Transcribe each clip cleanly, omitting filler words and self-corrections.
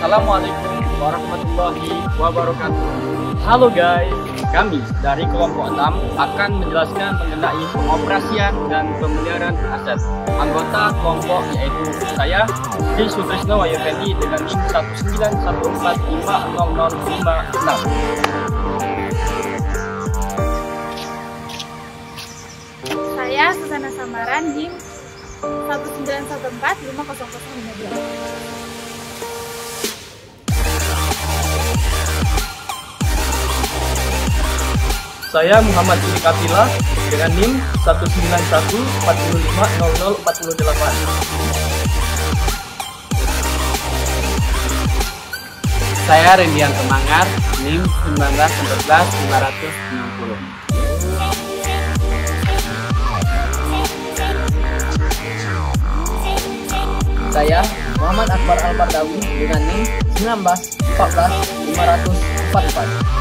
Assalamualaikum warahmatullahi wabarakatuh. Halo guys, kami dari kelompok 6 akan menjelaskan mengenai pengoperasian dan pemeliharaan aset. Anggota kelompok yaitu saya, Dwi Sutrisno Wahyufendi dengan NIM 191450056. Saya Susana Samaran, NIM 191450052. Saya Muhammad Uli Kapila dengan NIM 191450048. Saya Rendian Temangar, NIM 1914560. Saya Muhammad Akbar Al-Bardawi dengan NIM 1914544.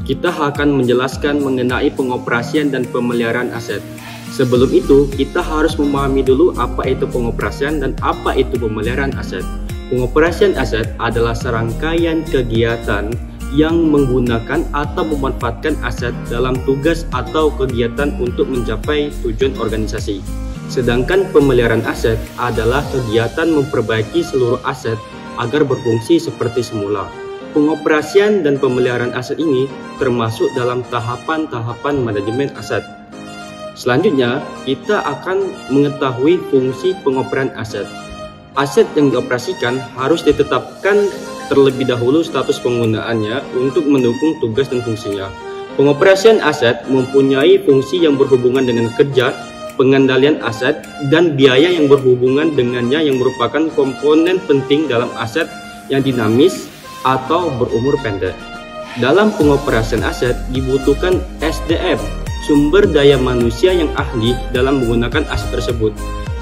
Kita akan menjelaskan mengenai pengoperasian dan pemeliharaan aset. Sebelum itu, kita harus memahami dulu apa itu pengoperasian dan apa itu pemeliharaan aset. Pengoperasian aset adalah serangkaian kegiatan yang menggunakan atau memanfaatkan aset dalam tugas atau kegiatan untuk mencapai tujuan organisasi. Sedangkan pemeliharaan aset adalah kegiatan memperbaiki seluruh aset agar berfungsi seperti semula. Pengoperasian dan pemeliharaan aset ini termasuk dalam tahapan-tahapan manajemen aset. Selanjutnya, kita akan mengetahui fungsi pengoperasian aset. Aset yang dioperasikan harus ditetapkan terlebih dahulu status penggunaannya untuk mendukung tugas dan fungsinya. Pengoperasian aset mempunyai fungsi yang berhubungan dengan kerja, pengendalian aset, dan biaya yang berhubungan dengannya yang merupakan komponen penting dalam aset yang dinamis atau berumur pendek. Dalam pengoperasian aset dibutuhkan SDM, sumber daya manusia yang ahli dalam menggunakan aset tersebut.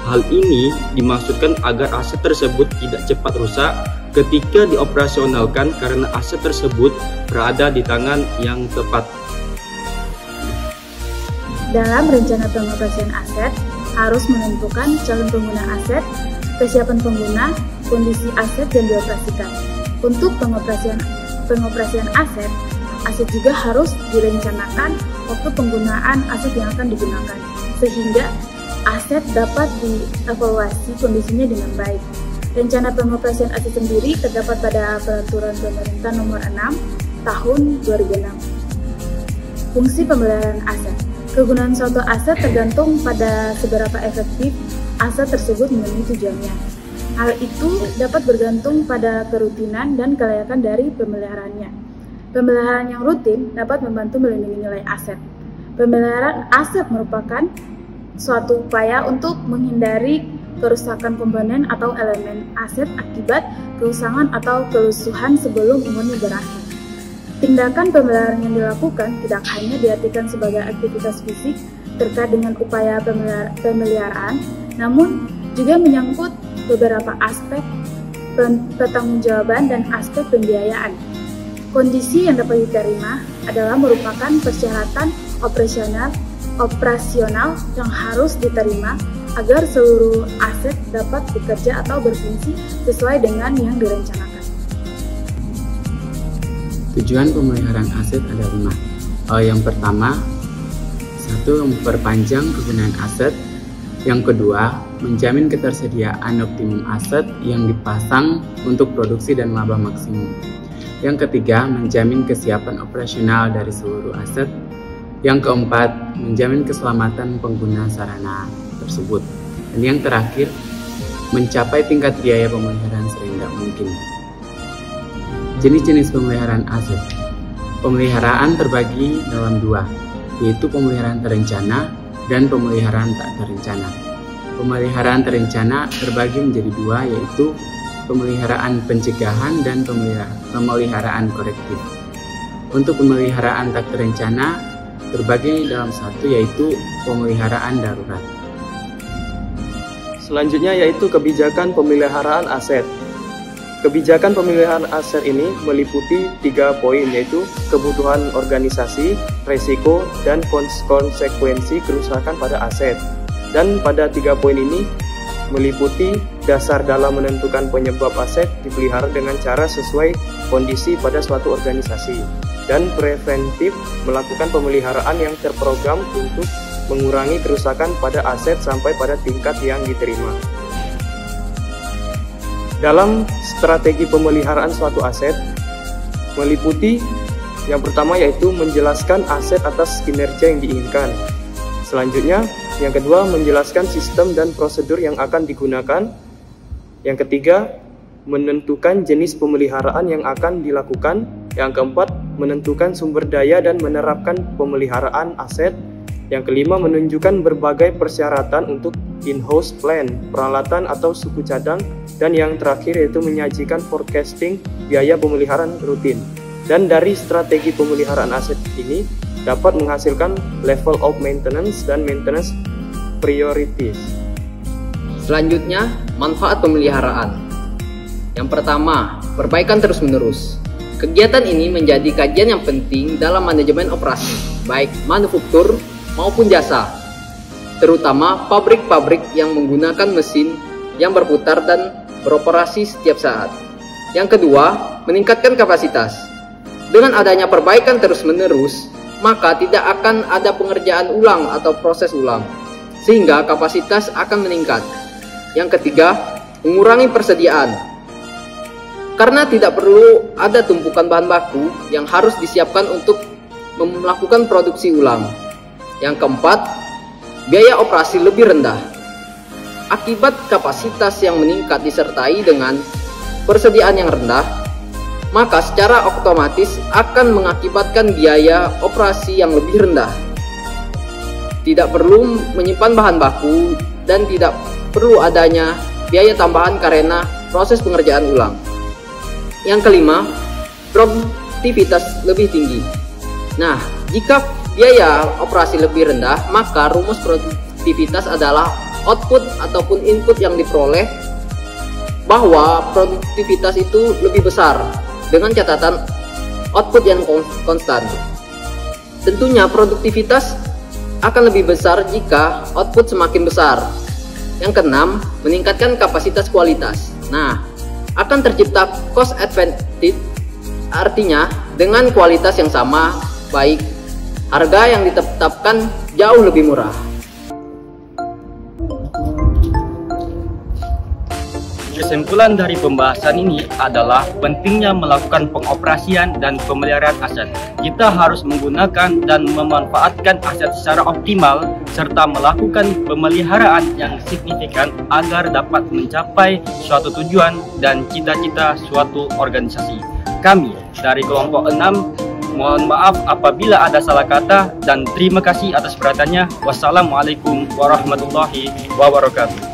Hal ini dimaksudkan agar aset tersebut tidak cepat rusak ketika dioperasionalkan karena aset tersebut berada di tangan yang tepat. Dalam rencana pengoperasian aset, harus menentukan calon pengguna aset, kesiapan pengguna, kondisi aset yang dioperasikan. Untuk pengoperasian aset, aset juga harus direncanakan waktu penggunaan aset yang akan digunakan, sehingga aset dapat dievaluasi kondisinya dengan baik. Rencana pengoperasian aset sendiri terdapat pada Peraturan Pemerintah Nomor 6 Tahun 2006. Fungsi pemeliharaan aset. Kegunaan suatu aset tergantung pada seberapa efektif aset tersebut memenuhi tujuannya. Hal itu dapat bergantung pada kerutinan dan kelayakan dari pemeliharaannya. Pemeliharaan yang rutin dapat membantu melindungi nilai aset. Pemeliharaan aset merupakan suatu upaya untuk menghindari kerusakan komponen atau elemen aset akibat kerusakan atau kerusuhan sebelum umurnya berakhir. Tindakan pemeliharaan yang dilakukan tidak hanya diartikan sebagai aktivitas fisik terkait dengan upaya pemeliharaan, namun juga menyangkut beberapa aspek pertanggungjawaban dan aspek pembiayaan. Kondisi yang dapat diterima adalah merupakan persyaratan operasional yang harus diterima agar seluruh aset dapat bekerja atau berfungsi sesuai dengan yang direncanakan. Tujuan pemeliharaan aset ada 5. Yang pertama, 1. Memperpanjang kegunaan aset. Yang kedua, menjamin ketersediaan optimum aset yang dipasang untuk produksi dan laba maksimum. Yang ketiga, menjamin kesiapan operasional dari seluruh aset. Yang keempat, menjamin keselamatan pengguna sarana tersebut. Dan yang terakhir, mencapai tingkat biaya pemeliharaan serendah mungkin. Jenis-jenis pemeliharaan aset. Pemeliharaan terbagi dalam 2, yaitu pemeliharaan terencana dan pemeliharaan tak terencana. Pemeliharaan terencana terbagi menjadi 2, yaitu pemeliharaan pencegahan dan pemeliharaan korektif. Untuk pemeliharaan tak terencana terbagi dalam 1, yaitu pemeliharaan darurat. Selanjutnya yaitu kebijakan pemeliharaan aset. Kebijakan pemeliharaan aset ini meliputi 3 poin, yaitu kebutuhan organisasi, resiko, dan konsekuensi kerusakan pada aset. Dan pada 3 poin ini meliputi dasar dalam menentukan penyebab aset dipelihara dengan cara sesuai kondisi pada suatu organisasi, dan preventif melakukan pemeliharaan yang terprogram untuk mengurangi kerusakan pada aset sampai pada tingkat yang diterima. Dalam strategi pemeliharaan suatu aset meliputi yang pertama yaitu menjelaskan aset atas kinerja yang diinginkan. Selanjutnya, yang kedua menjelaskan sistem dan prosedur yang akan digunakan. Yang ketiga, menentukan jenis pemeliharaan yang akan dilakukan. Yang keempat, menentukan sumber daya dan menerapkan pemeliharaan aset. Yang kelima, menunjukkan berbagai persyaratan untuk in-house plan, peralatan atau suku cadang. Dan yang terakhir yaitu menyajikan forecasting biaya pemeliharaan rutin. Dan dari strategi pemeliharaan aset ini dapat menghasilkan level of maintenance dan maintenance priorities. Selanjutnya, manfaat pemeliharaan. Yang pertama, perbaikan terus-menerus. Kegiatan ini menjadi kajian yang penting dalam manajemen operasi, baik manufaktur maupun jasa, terutama pabrik-pabrik yang menggunakan mesin yang berputar dan beroperasi setiap saat. Yang kedua, meningkatkan kapasitas. Dengan adanya perbaikan terus-menerus, maka tidak akan ada pengerjaan ulang atau proses ulang, sehingga kapasitas akan meningkat. Yang ketiga, mengurangi persediaan. Karena tidak perlu ada tumpukan bahan baku yang harus disiapkan untuk melakukan produksi ulang. Yang keempat, biaya operasi lebih rendah. Akibat kapasitas yang meningkat disertai dengan persediaan yang rendah, maka secara otomatis akan mengakibatkan biaya operasi yang lebih rendah. Tidak perlu menyimpan bahan baku dan tidak perlu adanya biaya tambahan karena proses pengerjaan ulang. Yang kelima, produktivitas lebih tinggi. Nah, jika biaya operasi lebih rendah, maka rumus produktivitas adalah output ataupun input yang diperoleh, bahwa produktivitas itu lebih besar dengan catatan output yang konstan. Tentunya produktivitas akan lebih besar jika output semakin besar. Yang keenam, meningkatkan kapasitas kualitas. Nah, akan tercipta cost advantage, artinya dengan kualitas yang sama, baik harga yang ditetapkan jauh lebih murah. Kesimpulan dari pembahasan ini adalah pentingnya melakukan pengoperasian dan pemeliharaan aset. Kita harus menggunakan dan memanfaatkan aset secara optimal serta melakukan pemeliharaan yang signifikan agar dapat mencapai suatu tujuan dan cita-cita suatu organisasi. Kami dari kelompok 6 mohon maaf apabila ada salah kata dan terima kasih atas perhatiannya. Wassalamualaikum warahmatullahi wabarakatuh.